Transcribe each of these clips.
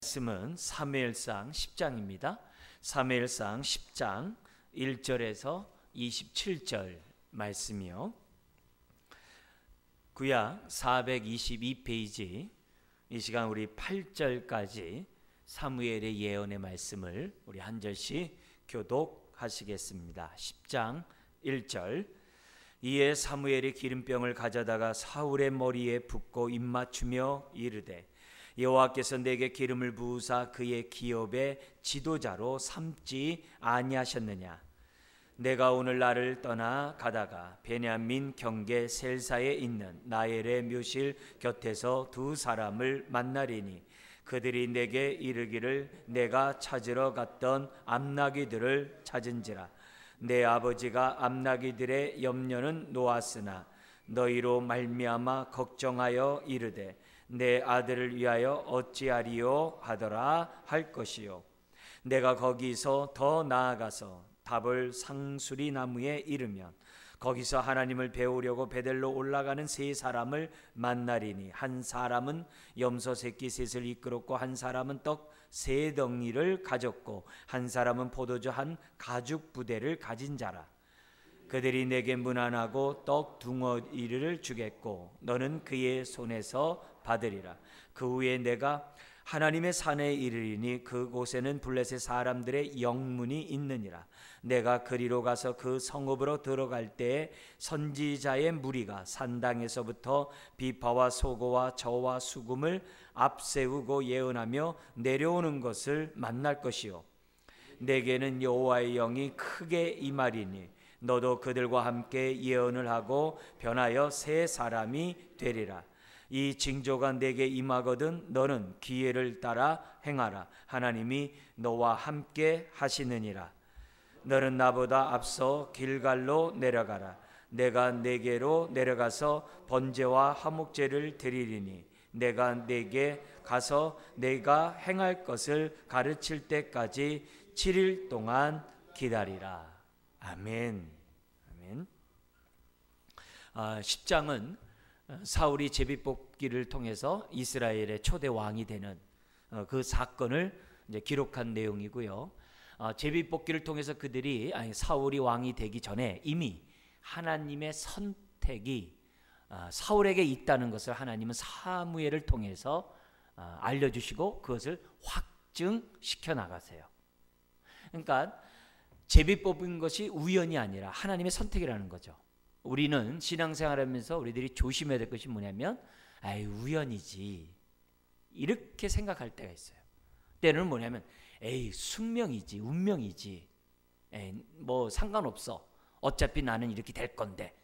말씀은 사무엘상 10장입니다. 사무엘상 10장 1절에서 27절 말씀이요. 구약 422페이지, 이 시간 우리 8절까지 사무엘의 예언의 말씀을 우리 한 절씩 교독하시겠습니다. 10장 1절. 이에 사무엘이 기름병을 가져다가 사울의 머리에 붓고 입맞추며 이르되, 여호와께서 내게 기름을 부으사 그의 기업의 지도자로 삼지 아니하셨느냐? 내가 오늘 나를 떠나 가다가 베냐민 경계 셀사에 있는 나엘의 묘실 곁에서 두 사람을 만나리니 그들이 내게 이르기를 내가 찾으러 갔던 암나귀들을 찾은지라. 내 아버지가 암나귀들의 염려는 놓았으나 너희로 말미암아 걱정하여 이르되 내 아들을 위하여 어찌하리요 하더라 할 것이요. 내가 거기서 더 나아가서 답을 상수리 나무에 이르면 거기서 하나님을 배우려고 베델로 올라가는 세 사람을 만나리니 한 사람은 염소 새끼 셋을 이끌었고 한 사람은 떡 세 덩이를 가졌고 한 사람은 포도주 한 가죽 부대를 가진 자라. 그들이 내게 문안하고 떡 둥어리를 주겠고 너는 그의 손에서 받으리라. 그 후에 내가 하나님의 산에 이르리니 그곳에는 블레셋 사람들의 영문이 있느니라. 내가 그리로 가서 그 성읍으로 들어갈 때에 선지자의 무리가 산당에서부터 비파와 소고와 저와 수금을 앞세우고 예언하며 내려오는 것을 만날 것이요. 내게는 여호와의 영이 크게 임하리니 너도 그들과 함께 예언을 하고 변하여 새 사람이 되리라. 이 징조가 내게 임하거든 너는 기회를 따라 행하라. 하나님이 너와 함께 하시느니라. 너는 나보다 앞서 길갈로 내려가라. 내가 네게로 내려가서 번제와 화목제를 드리리니 내가 네게 가서 내가 행할 것을 가르칠 때까지 7일 동안 기다리라. 아멘. 아멘. 10장은 사울이 제비뽑기를 통해서 이스라엘의 초대 왕이 되는 그 사건을 이제 기록한 내용이고요. 제비뽑기를 통해서 그들이 사울이 왕이 되기 전에 이미 하나님의 선택이 사울에게 있다는 것을 하나님은 사무엘을 통해서 알려주시고 그것을 확증시켜 나가세요. 그러니까 제비 뽑은 것이 우연이 아니라 하나님의 선택이라는 거죠. 우리는 신앙생활하면서 우리들이 조심해야 될 것이 뭐냐면 우연이지 이렇게 생각할 때가 있어요. 때는 뭐냐면 숙명이지 운명이지 뭐 상관없어 어차피 나는 이렇게 될 건데,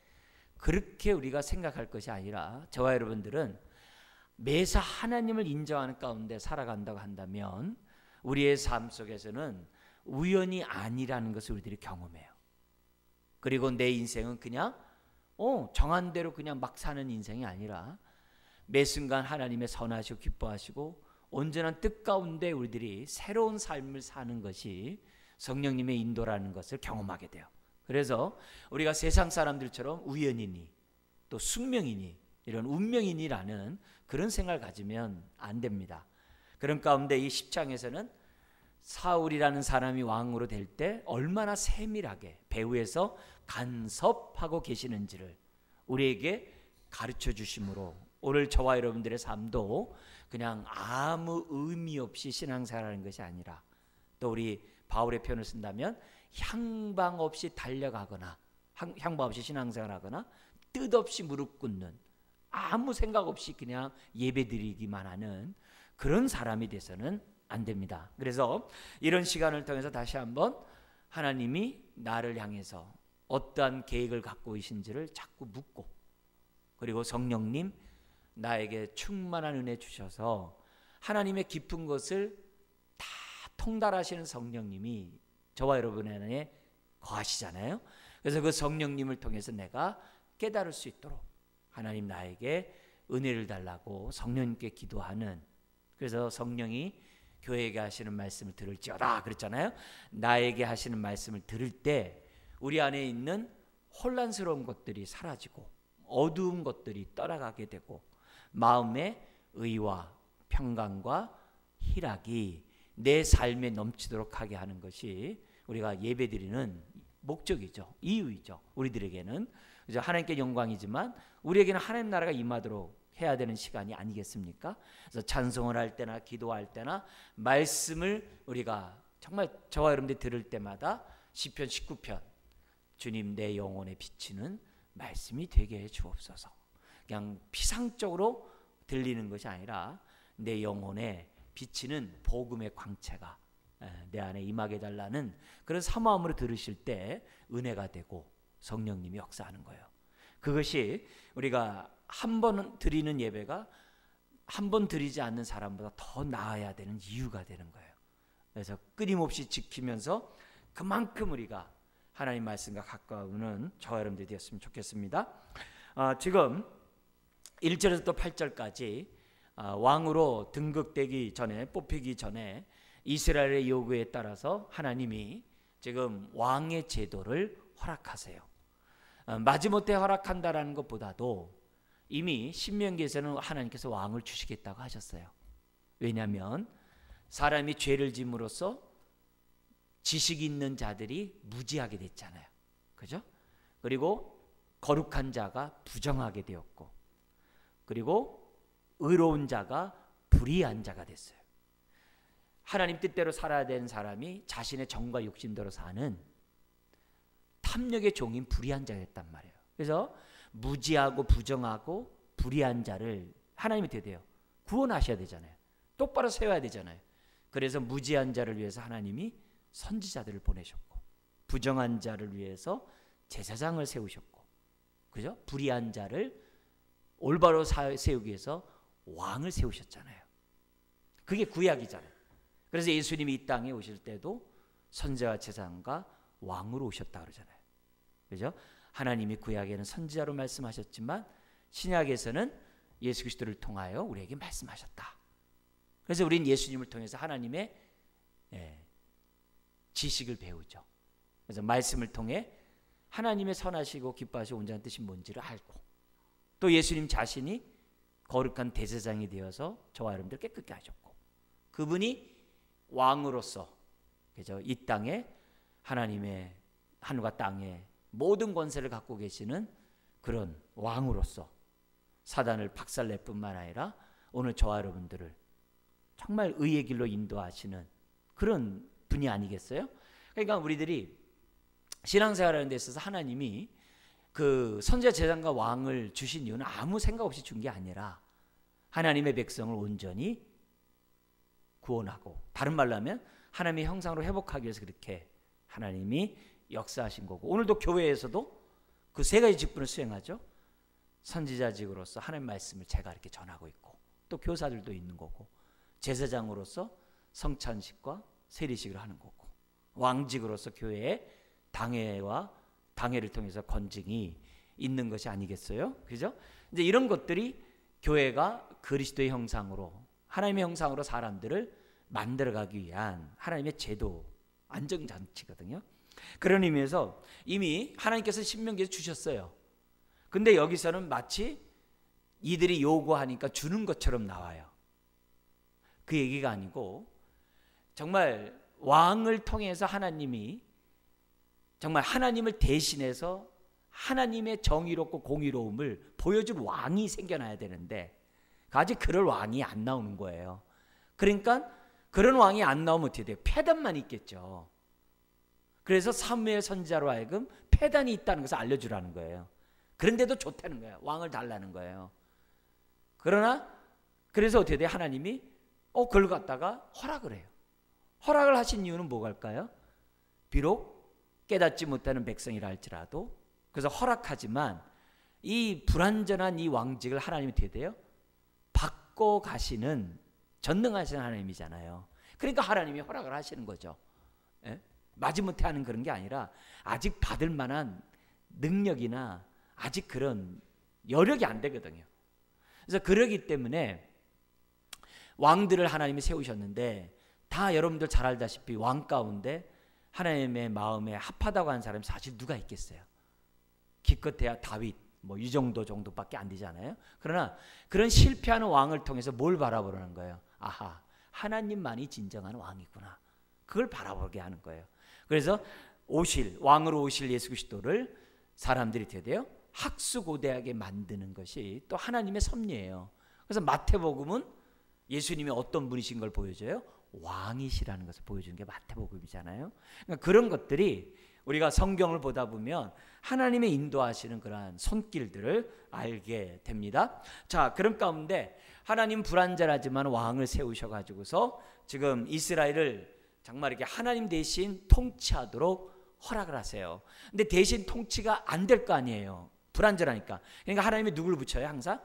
그렇게 우리가 생각할 것이 아니라 저와 여러분들은 매사 하나님을 인정하는 가운데 살아간다고 한다면 우리의 삶 속에서는 우연이 아니라는 것을 우리들이 경험해요. 그리고 내 인생은 그냥 정한 대로 그냥 막 사는 인생이 아니라 매 순간 하나님의 선하시고 기뻐하시고 온전한 뜻 가운데 우리들이 새로운 삶을 사는 것이 성령님의 인도라는 것을 경험하게 돼요. 그래서 우리가 세상 사람들처럼 우연이니 또 숙명이니 이런 운명이니라는 그런 생각을 가지면 안 됩니다. 그런 가운데 이 10장에서는 사울이라는 사람이 왕으로 될 때 얼마나 세밀하게 배후에서 간섭하고 계시는지를 우리에게 가르쳐 주심으로 오늘 저와 여러분들의 삶도 그냥 아무 의미 없이 신앙생활하는 것이 아니라, 또 우리 바울의 표현을 쓴다면 향방 없이 달려가거나 향방 없이 신앙생활하거나 뜻없이 무릎 꿇는, 아무 생각 없이 그냥 예배드리기만 하는 그런 사람이 돼서는 안 됩니다. 그래서 이런 시간을 통해서 다시 한번 하나님이 나를 향해서 어떠한 계획을 갖고 계신지를 자꾸 묻고, 그리고 성령님 나에게 충만한 은혜 주셔서 하나님의 깊은 것을 다 통달하시는 성령님이 저와 여러분 안에 거하시잖아요. 그래서 그 성령님을 통해서 내가 깨달을 수 있도록 하나님 나에게 은혜를 달라고 성령님께 기도하는, 그래서 성령이 교회에게 하시는 말씀을 들을지어다 그랬잖아요. 나에게 하시는 말씀을 들을 때 우리 안에 있는 혼란스러운 것들이 사라지고 어두운 것들이 떠나가게 되고 마음에 의와 평강과 희락이 내 삶에 넘치도록 하게 하는 것이 우리가 예배드리는 목적이죠. 이유이죠. 우리들에게는 그죠? 하나님께 영광이지만 우리에게는 하나님 나라가 임하도록 해야 되는 시간이 아니겠습니까? 그래서 찬송을 할 때나 기도할 때나 말씀을 우리가 정말 저와 여러분들이 들을 때마다 시편 19편 주님 내 영혼에 비치는 말씀이 되게 해 주옵소서. 그냥 피상적으로 들리는 것이 아니라 내 영혼에 비치는 복음의 광채가 내 안에 임하게 달라는 그런 사모함으로 들으실 때 은혜가 되고 성령님이 역사하는 거예요. 그것이 우리가 한 번 드리는 예배가 한 번 드리지 않는 사람보다 더 나아야 되는 이유가 되는 거예요. 그래서 끊임없이 지키면서 그만큼 우리가 하나님 말씀과 가까우는 저와 여러분들이 되었으면 좋겠습니다. 지금 1절에서 또 8절까지 왕으로 등극되기 전에 뽑히기 전에 이스라엘의 요구에 따라서 하나님이 지금 왕의 제도를 허락하세요. 마지못해 허락한다라는 것보다도 이미 신명기에서는 하나님께서 왕을 주시겠다고 하셨어요. 왜냐하면 사람이 죄를 짐으로써 지식 있는 자들이 무지하게 됐잖아요. 그죠? 그리고 거룩한 자가 부정하게 되었고, 그리고 의로운 자가 불의한 자가 됐어요. 하나님 뜻대로 살아야 되는 사람이 자신의 정과 욕심대로 사는 탐욕의 종인 불의한 자가 됐단 말이에요. 그래서 무지하고 부정하고 불의한 자를 하나님이 되대요. 구원하셔야 되잖아요. 똑바로 세워야 되잖아요. 그래서 무지한 자를 위해서 하나님이 선지자들을 보내셨고, 부정한 자를 위해서 제사장을 세우셨고, 그죠? 불의한 자를 올바로 세우기 위해서 왕을 세우셨잖아요. 그게 구약이잖아요. 그래서 예수님이 이 땅에 오실 때도 선지자와 제사장과 왕으로 오셨다 그러잖아요. 그죠? 하나님이 구약에는 선지자로 말씀하셨지만 신약에서는 예수 그리스도를 통하여 우리에게 말씀하셨다. 그래서 우리는 예수님을 통해서 하나님의 지식을 배우죠. 그래서 말씀을 통해 하나님의 선하시고 기뻐하시고 온전한 뜻이 뭔지를 알고, 또 예수님 자신이 거룩한 대제사장이 되어서 저와 여러분들 깨끗게 하셨고, 그분이 왕으로서 그죠? 이 땅에 하나님의 하늘과 땅에 모든 권세를 갖고 계시는 그런 왕으로서 사단을 박살낼 뿐만 아니라 오늘 저와 여러분들을 정말 의의 길로 인도하시는 그런 분이 아니겠어요? 그러니까 우리들이 신앙생활하는 데 있어서 하나님이 그 선지자 제사장과 왕을 주신 이유는 아무 생각 없이 준 게 아니라 하나님의 백성을 온전히 구원하고, 다른 말로 하면 하나님의 형상으로 회복하기 위해서 그렇게 하나님이 역사하신 거고, 오늘도 교회에서도 그 세 가지 직분을 수행하죠. 선지자직으로서 하나님 말씀을 제가 이렇게 전하고 있고, 또 교사들도 있는 거고, 제사장으로서 성찬식과 세리식을 하는 거고, 왕직으로서 교회의 당회를 통해서 건증이 있는 것이 아니겠어요? 그죠? 이제 이런 것들이 교회가 그리스도의 형상으로, 하나님의 형상으로 사람들을 만들어가기 위한 하나님의 제도, 안정장치거든요. 그런 의미에서 이미 하나님께서 신명기에서 주셨어요. 근데 여기서는 마치 이들이 요구하니까 주는 것처럼 나와요. 그 얘기가 아니고 정말 왕을 통해서 하나님이 정말 하나님을 대신해서 하나님의 정의롭고 공의로움을 보여줄 왕이 생겨나야 되는데 아직 그럴 왕이 안 나오는 거예요. 그러니까 그런 왕이 안 나오면 어떻게 돼요? 패단만 있겠죠. 그래서 사무엘 선지자로 하여금 패단이 있다는 것을 알려주라는 거예요. 그런데도 좋다는 거예요. 왕을 달라는 거예요. 그러나 그래서 어떻게 돼요? 하나님이 그걸 갖다가 허락을 해요. 허락을 하신 이유는 뭐갈까요? 비록 깨닫지 못하는 백성이라 할지라도, 그래서 허락하지만 이 불완전한 이 왕직을 하나님이 어떻게 돼요? 바꿔 가시는 전능하신 하나님이잖아요. 그러니까 하나님이 허락을 하시는 거죠. 예? 마지못해 하는 그런 게 아니라 아직 받을 만한 능력이나 아직 그런 여력이 안 되거든요. 그래서 그러기 때문에 왕들을 하나님이 세우셨는데, 다 여러분들 잘 알다시피 왕 가운데 하나님의 마음에 합하다고 하는 사람이 사실 누가 있겠어요? 기껏해야 다윗 이 정도밖에 안 되잖아요. 그러나 그런 실패하는 왕을 통해서 뭘 바라보라는 거예요? 아하, 하나님만이 진정한 왕이구나. 그걸 바라보게 하는 거예요. 그래서 왕으로 오실 예수 그리스도를 사람들이 어떻게 돼요? 학수고대하게 만드는 것이 또 하나님의 섭리예요. 그래서 마태복음은 예수님이 어떤 분이신 걸 보여줘요? 왕이시라는 것을 보여주는 게 마태복음이잖아요. 그러니까 그런 것들이 우리가 성경을 보다 보면 하나님의 인도하시는 그러한 손길들을 알게 됩니다. 자, 그런 가운데 하나님 불완전하지만 왕을 세우셔가지고서 지금 이스라엘을 정말 이렇게 하나님 대신 통치하도록 허락을 하세요. 근데 대신 통치가 안 될 거 아니에요. 불완전하니까. 그러니까 하나님이 누구를 붙여요? 항상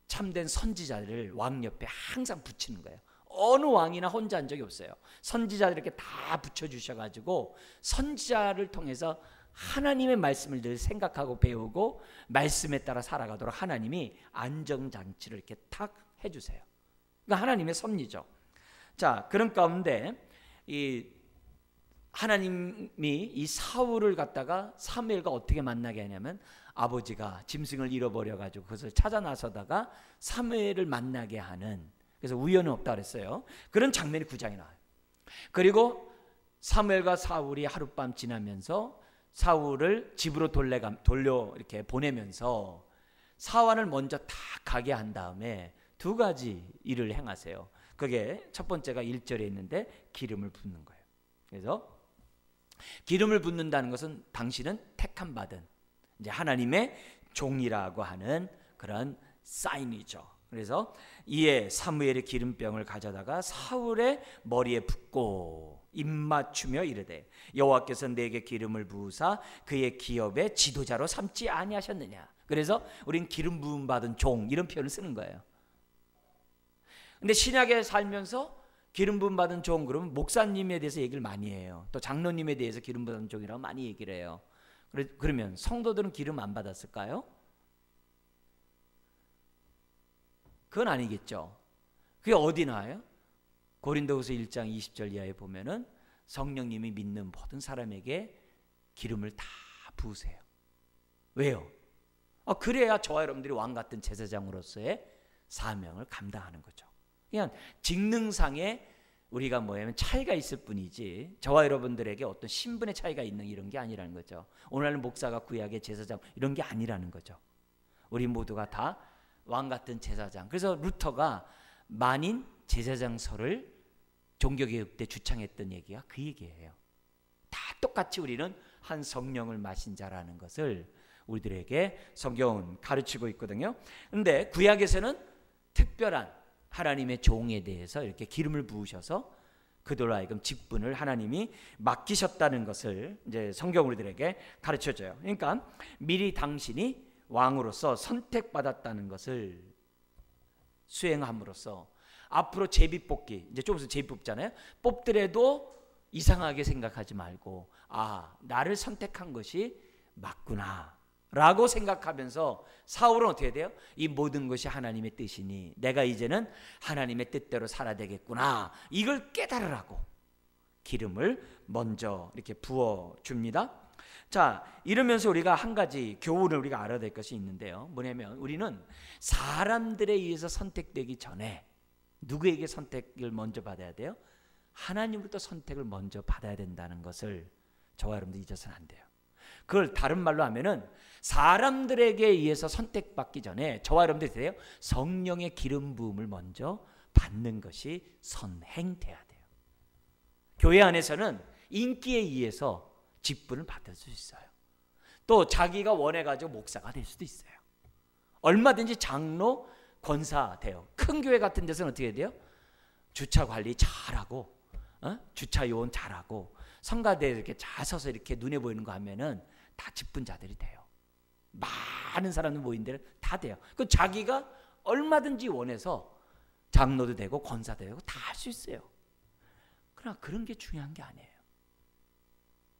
참된 선지자를 왕 옆에 항상 붙이는 거예요. 어느 왕이나 혼자 한 적이 없어요. 선지자들 이렇게 다 붙여주셔가지고 선지자를 통해서 하나님의 말씀을 늘 생각하고 배우고 말씀에 따라 살아가도록 하나님이 안정장치를 이렇게 탁 해주세요. 그러니까 하나님의 섭리죠. 자, 그런 가운데 이 하나님이 이 사울을 갖다가 사무엘과 어떻게 만나게 하냐면 아버지가 짐승을 잃어버려가지고 그것을 찾아 나서다가 사무엘을 만나게 하는, 그래서 우연은 없다 그랬어요. 그런 장면이 9장에 나와요. 그리고 사무엘과 사울이 하룻밤 지나면서 사울을 집으로 돌려 이렇게 보내면서 사환을 먼저 다 가게 한 다음에 두 가지 일을 행하세요. 그게 첫 번째가 1절에 있는데 기름을 붓는 거예요. 그래서 기름을 붓는다는 것은 당신은 택함 받은 이제 하나님의 종이라고 하는 그런 사인이죠. 그래서 이에 사무엘의 기름병을 가져다가 사울의 머리에 붓고 입맞추며 이르되 여호와께서 내게 기름을 부으사 그의 기업의 지도자로 삼지 아니하셨느냐. 그래서 우린 기름 부음 받은 종 이런 표현을 쓰는 거예요. 근데 신약에 살면서 기름 부음 받은 종 그러면 목사님에 대해서 얘기를 많이 해요. 또 장로님에 대해서 기름 받은 종이라고 많이 얘기를 해요. 그러면 성도들은 기름 안 받았을까요? 그건 아니겠죠. 그게 어디 나와요? 고린도후서 1장 20절 이하에 보면은 성령님이 믿는 모든 사람에게 기름을 다 부으세요. 왜요? 그래야 저와 여러분들이 왕 같은 제사장으로서의 사명을 감당하는 거죠. 그냥 직능상에 우리가 뭐냐면 차이가 있을 뿐이지 저와 여러분들에게 어떤 신분의 차이가 있는 이런 게 아니라는 거죠. 오늘날 목사가 구약의 제사장 이런 게 아니라는 거죠. 우리 모두가 다 왕 같은 제사장. 그래서 루터가 만인 제사장설을 종교개혁 때 주창했던 얘기가 그 얘기예요. 다 똑같이 우리는 한 성령을 마신 자라는 것을 우리들에게 성경은 가르치고 있거든요. 그런데 구약에서는 특별한 하나님의 종에 대해서 이렇게 기름을 부으셔서 그들로 하여금 직분을 하나님이 맡기셨다는 것을 이제 성경 우리들에게 가르쳐줘요. 그러니까 미리 당신이 왕으로서 선택받았다는 것을 수행함으로써 앞으로 제비 뽑기, 이제 좀 있으면 제비 뽑잖아요. 뽑더라도 이상하게 생각하지 말고 나를 선택한 것이 맞구나 라고 생각하면서 사울은 어떻게 돼요? 이 모든 것이 하나님의 뜻이니 내가 이제는 하나님의 뜻대로 살아야 되겠구나, 이걸 깨달으라고 기름을 먼저 이렇게 부어줍니다. 자, 이러면서 우리가 한 가지 교훈을 우리가 알아야 될 것이 있는데요. 뭐냐면 우리는 사람들에 의해서 선택되기 전에 누구에게 선택을 먼저 받아야 돼요? 하나님으로부터 선택을 먼저 받아야 된다는 것을 저와 여러분들 잊어서는 안 돼요. 그걸 다른 말로 하면은 사람들에게 의해서 선택받기 전에 저와 여러분들이 돼요? 성령의 기름 부음을 먼저 받는 것이 선행돼야 돼요. 교회 안에서는 인기에 의해서 직분을 받을 수 있어요. 또 자기가 원해가지고 목사가 될 수도 있어요. 얼마든지 장로, 권사 돼요. 큰 교회 같은 데서는 어떻게 돼요? 주차 관리 잘하고, 주차 요원 잘하고, 성가대에 이렇게 잘 서서 이렇게 눈에 보이는 거 하면은 다 직분자들이 돼요. 많은 사람들 모인 데는 다 돼요. 그 자기가 얼마든지 원해서 장로도 되고 권사도 되고 다 할 수 있어요. 그러나 그런 게 중요한 게 아니에요.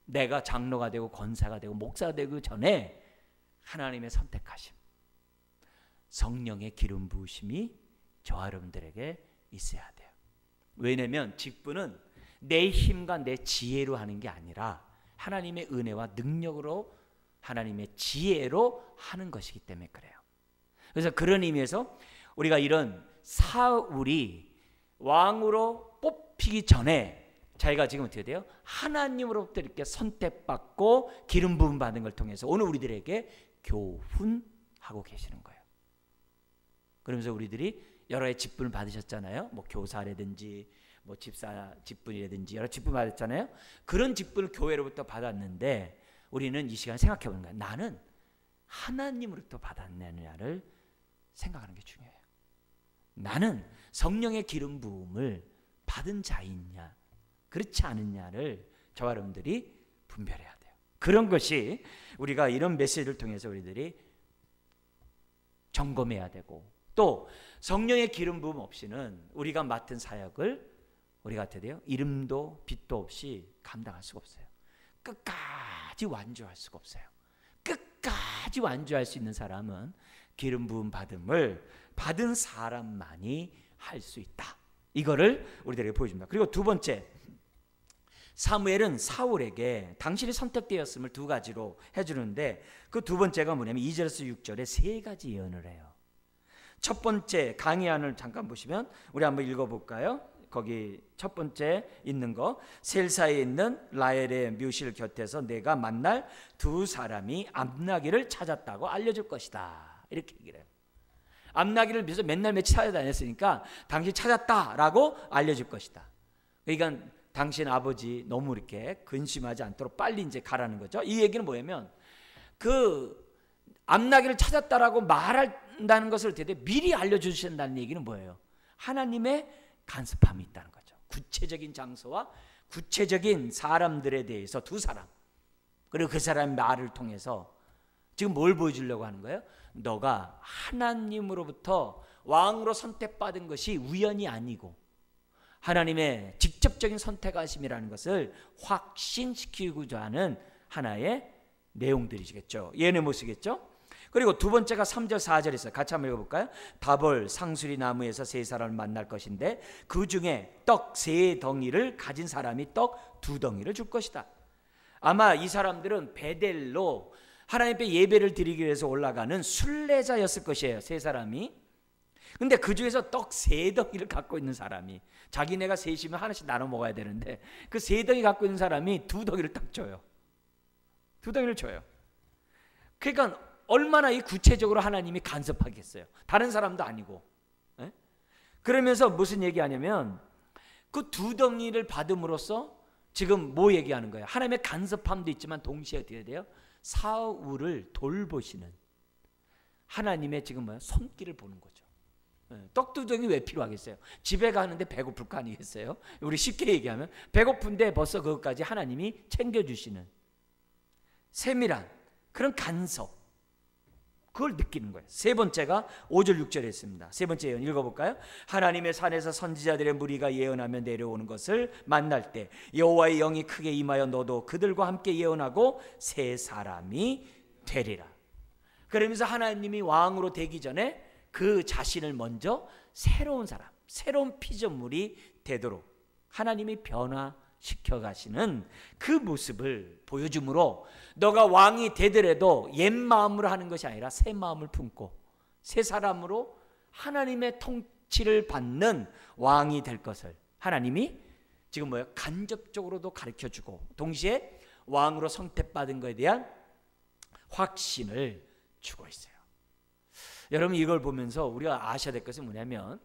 내가 장로가 되고 권사가 되고 목사가 되기 전에 하나님의 선택하심, 성령의 기름 부으심이 저와 여러분들에게 있어야 돼요. 왜냐하면 직분은 내 힘과 내 지혜로 하는 게 아니라 하나님의 은혜와 능력으로, 하나님의 지혜로 하는 것이기 때문에 그래요. 그래서 그런 의미에서 우리가 이런 사울이 왕으로 뽑히기 전에 자기가 지금 어떻게 돼요? 하나님으로부터 이렇게 선택받고 기름 부음 받은 걸 통해서 오늘 우리들에게 교훈하고 계시는 거예요. 그러면서 우리들이 여러 가지 직분을 받으셨잖아요. 뭐 교사라든지 뭐 집사 직분이라든지 여러 직분 받았잖아요. 그런 직분을 교회로부터 받았는데 우리는 이 시간에 생각해 보는 거예요. 나는 하나님으로부터 받았느냐를 생각하는 게 중요해요. 나는 성령의 기름 부음을 받은 자이냐 그렇지 않느냐를 저와 여러분들이 분별해야 돼요. 그런 것이 우리가 이런 메시지를 통해서 우리들이 점검해야 되고, 또 성령의 기름 부음 없이는 우리가 맡은 사역을 우리가 어떻게 돼요? 이름도 빛도 없이 감당할 수가 없어요. 끝까지 완주할 수가 없어요. 끝까지 완주할 수 있는 사람은 기름 부음 받음을 받은 사람만이 할 수 있다. 이거를 우리들에게 보여줍니다. 그리고 두 번째, 사무엘은 사울에게 당신이 선택되었음을 두 가지로 해주는데 그 두 번째가 뭐냐면 2절에서 6절에 세 가지 예언을 해요. 첫 번째 강의안을 잠깐 보시면 우리 한번 읽어볼까요? 거기 첫 번째 있는 거, 셀사에 있는 라헬의 묘실 곁에서 내가 만날 두 사람이 암나기를 찾았다고 알려줄 것이다. 이렇게 얘기를 해요. 암나기를 위해서 맨날 며칠 찾아다녔으니까 당신 찾았다라고 알려줄 것이다. 그러니까 당신 아버지 너무 이렇게 근심하지 않도록 빨리 이제 가라는 거죠. 이 얘기는 뭐냐면 그 암나기를 찾았다라고 말한다는 것을 미리 알려주신다는 얘기는 뭐예요? 하나님의 간섭함이 있다는 거죠. 구체적인 장소와 구체적인 사람들에 대해서 두 사람, 그리고 그 사람의 말을 통해서 지금 뭘 보여주려고 하는 거예요? 너가 하나님으로부터 왕으로 선택받은 것이 우연이 아니고 하나님의 직접적인 선택하심이라는 것을 확신시키고자 하는 하나의 내용들이시겠죠. 예언의 모습이겠죠. 그리고 두 번째가 3절 4절에 있어요. 같이 한번 읽어볼까요? 다볼 상수리 나무에서 세 사람을 만날 것인데 그 중에 떡 세 덩이를 가진 사람이 떡 두 덩이를 줄 것이다. 아마 이 사람들은 베델로 하나님 앞에 예배를 드리기 위해서 올라가는 순례자였을 것이에요. 세 사람이. 근데 그 중에서 떡 세 덩이를 갖고 있는 사람이, 자기네가 셋이면 하나씩 나눠 먹어야 되는데 그 세 덩이 갖고 있는 사람이 두 덩이를 딱 줘요. 두 덩이를 줘요. 그러니까 얼마나 이 구체적으로 하나님이 간섭하겠어요. 다른 사람도 아니고. 에? 그러면서 무슨 얘기하냐면 그 두 덩이를 받음으로써 지금 뭐 얘기하는 거예요? 하나님의 간섭함도 있지만 동시에 어떻게 돼요? 사울을 돌보시는 하나님의 지금 뭐야? 손길을 보는 거죠. 떡두덩이 왜 필요하겠어요? 집에 가는데 배고플 거 아니겠어요? 우리 쉽게 얘기하면 배고픈데 벌써 그것까지 하나님이 챙겨주시는 세밀한 그런 간섭, 그걸 느끼는 거예요. 세 번째가 5절 6절에 있습니다. 세 번째 예언 읽어볼까요? 하나님의 산에서 선지자들의 무리가 예언하며 내려오는 것을 만날 때 여호와의 영이 크게 임하여 너도 그들과 함께 예언하고 세 사람이 되리라. 그러면서 하나님이 왕으로 되기 전에 그 자신을 먼저 새로운 사람, 새로운 피조물이 되도록 하나님이 변화시켜 가시는 그 모습을 보여줌으로 너가 왕이 되더라도 옛 마음으로 하는 것이 아니라 새 마음을 품고 새 사람으로 하나님의 통치를 받는 왕이 될 것을 하나님이 지금 뭐예요? 간접적으로도 가르쳐주고 동시에 왕으로 선택받은 것에 대한 확신을 주고 있어요. 여러분 이걸 보면서 우리가 아셔야 될 것은 뭐냐면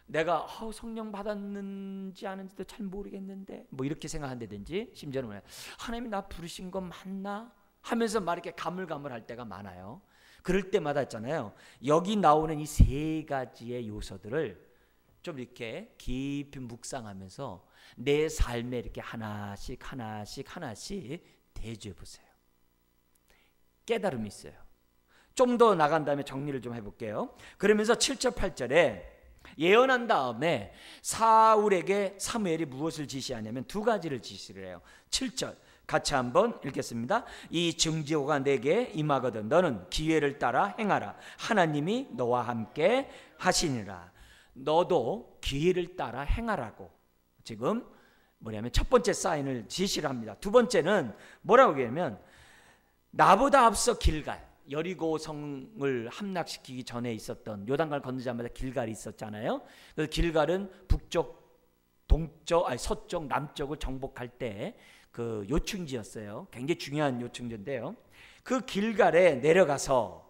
내가 성령 받았는지 아닌지도 잘 모르겠는데 뭐 이렇게 생각한다든지 심지어는 뭐냐 하나님이 나 부르신 건 맞나 하면서 막 이렇게 가물가물할 때가 많아요. 그럴 때마다 있잖아요. 여기 나오는 이 세 가지의 요소들을 좀 이렇게 깊이 묵상하면서 내 삶에 이렇게 하나씩 대조해 보세요. 깨달음이 있어요. 좀 더 나간 다음에 정리를 좀 해볼게요. 그러면서 7절 8절에 예언한 다음에 사울에게 사무엘이 무엇을 지시하냐면 두 가지를 지시를 해요. 7절 같이 한번 읽겠습니다. 이 증지호가 내게 임하거든 너는 기회를 따라 행하라. 하나님이 너와 함께 하시니라. 너도 기회를 따라 행하라고 지금 뭐냐면 첫 번째 사인을 지시를 합니다. 두 번째는 뭐라고 얘기하면 나보다 앞서 길갈, 여리고 성을 함락시키기 전에 있었던 요단강을 건너자마자 길갈이 있었잖아요. 그 길갈은 북쪽 서쪽, 남쪽을 정복할 때 그 요충지였어요. 굉장히 중요한 요충지인데요. 그 길갈에 내려가서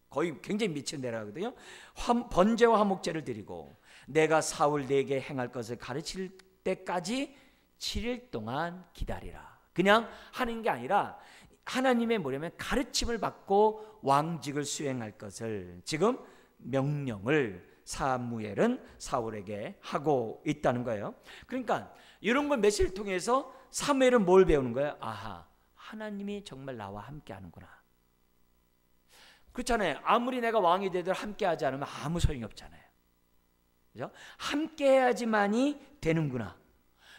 거의 굉장히 밑에 내려가거든요. 번제와 화목제를 드리고 내가 사울 네게 행할 것을 가르칠 때까지 7일 동안 기다리라. 그냥 하는 게 아니라 하나님의 뭐냐면 가르침을 받고 왕직을 수행할 것을 지금 명령을 사무엘은 사울에게 하고 있다는 거예요. 그러니까 이런 걸 메시지를 통해서 사무엘은 뭘 배우는 거예요? 아하, 하나님이 정말 나와 함께 하는구나. 그렇잖아요. 아무리 내가 왕이 되더라도 함께 하지 않으면 아무 소용이 없잖아요. 그죠? 함께 해야지만이 되는구나.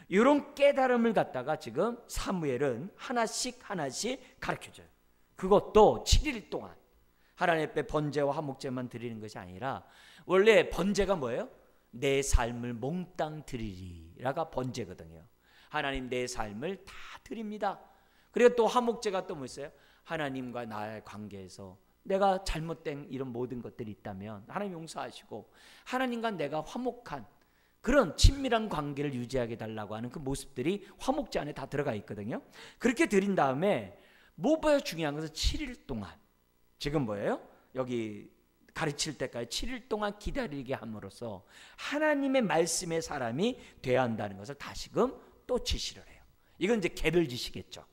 이런 깨달음을 갖다가 지금 사무엘은 하나씩 가르쳐줘요. 그것도 7일 동안 하나님 앞에 번제와 화목제만 드리는 것이 아니라 원래 번제가 뭐예요? 내 삶을 몽땅 드리리라가 번제거든요. 하나님 내 삶을 다 드립니다. 그리고 또 화목제가 또 뭐 있어요? 하나님과 나의 관계에서 내가 잘못된 이런 모든 것들이 있다면 하나님 용서하시고 하나님과 내가 화목한 그런 친밀한 관계를 유지하게 달라고 하는 그 모습들이 화목제 안에 다 들어가 있거든요. 그렇게 드린 다음에 뭐가 중요한 것은 7일 동안 지금 뭐예요? 여기 가르칠 때까지 7일 동안 기다리게 함으로써 하나님의 말씀의 사람이 돼야 한다는 것을 다시금 또 지시를 해요. 이건 이제 개별 지시겠죠.